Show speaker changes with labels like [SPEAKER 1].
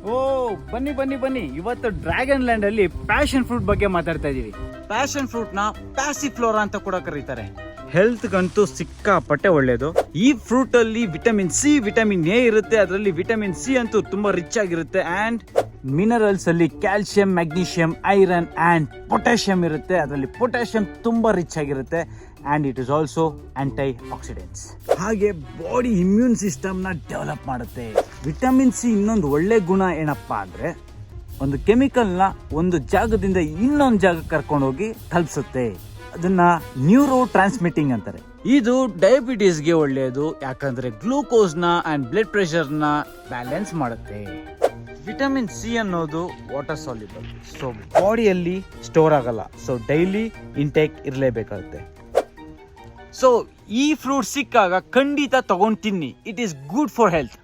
[SPEAKER 1] ಓ ಬನ್ನಿ ಬನ್ನಿ ಬನ್ನಿ, ಇವತ್ತು ಡ್ರ್ಯಾಗನ್ ಲ್ಯಾಂಡ್ ಅಲ್ಲಿ ಪ್ಯಾಷನ್ ಫ್ರೂಟ್ ಬಗ್ಗೆ ಮಾತಾಡ್ತಾ ಇದೀವಿ. ಪ್ಯಾಷನ್ ಫ್ರೂಟ್ ನ ಪ್ಯಾಸಿಫ್ಲೋರಾ ಅಂತ ಕೂಡ ಕರೀತಾರೆ. ಹೆಲ್ತ್ ಗಂತೂ ಸಿಕ್ಕಾಪಟ್ಟೆ ಒಳ್ಳೇದು. ಈ ಫ್ರೂಟ್ ಅಲ್ಲಿ ವಿಟಮಿನ್ ಸಿ, ವಿಟಮಿನ್ ಎ ಇರುತ್ತೆ. ಅದರಲ್ಲಿ ವಿಟಮಿನ್ ಸಿ ಅಂತೂ ತುಂಬಾ ರಿಚ್ ಆಗಿರುತ್ತೆ. ಅಂಡ್ ಮಿನರಲ್ಸ್ ಅಲ್ಲಿ calcium, magnesium, iron and potassium ಇರುತ್ತೆ. ಅದರಲ್ಲಿ ಪೊಟ್ಯಾಷಿಯಂ ತುಂಬಾ ರಿಚ್ ಆಗಿರುತ್ತೆ. And it is also antioxidants. ಹಾಗೆ ಬಾಡಿ ಇಮ್ಯೂನ್ ಸಿಸ್ಟಮ್ ನ ಡೆವಲಪ್ ಮಾಡುತ್ತೆ. ವಿಟಮಿನ್ ಸಿ ಇನ್ನೊಂದು ಒಳ್ಳೆ ಗುಣ ಏನಪ್ಪಾ ಅಂದ್ರೆ, ಒಂದು ಕೆಮಿಕಲ್ ನ ಒಂದು ಜಾಗದಿಂದ ಇನ್ನೊಂದು ಜಾಗ ಕರ್ಕೊಂಡು ಹೋಗಿ ತಲುಪಿಸುತ್ತೆ. ಅದನ್ನ ನ್ಯೂರೋ ಟ್ರಾನ್ಸ್ಮಿಟಿಂಗ್ ಅಂತಾರೆ. ಇದು ಡಯಾಬಿಟೀಸ್ಗೆ ಒಳ್ಳೆಯದು, ಯಾಕಂದ್ರೆ ಗ್ಲೂಕೋಸ್ ನ ಅಂಡ್ ಬ್ಲಡ್ ಪ್ರೆಷರ್ ನ ಬ್ಯಾಲೆನ್ಸ್ ಮಾಡುತ್ತೆ. ವಿಟಮಿನ್ ಸಿ ಅನ್ನೋದು ವಾಟರ್ ಸಾಲ್ಯುಬಲ್, ಸೊ ಬಾಡಿಯಲ್ಲಿ ಸ್ಟೋರ್ ಆಗಲ್ಲ. ಸೊ ಡೈಲಿ ಇಂಟೇಕ್ ಇರಲೇಬೇಕಾಗುತ್ತೆ. ಸೊ ಈ ಫ್ರೂಟ್ ಸಿಕ್ಕಾಗ ಖಂಡಿತ ತಗೊಂಡು ತಿನ್ನಿ. It is good for health.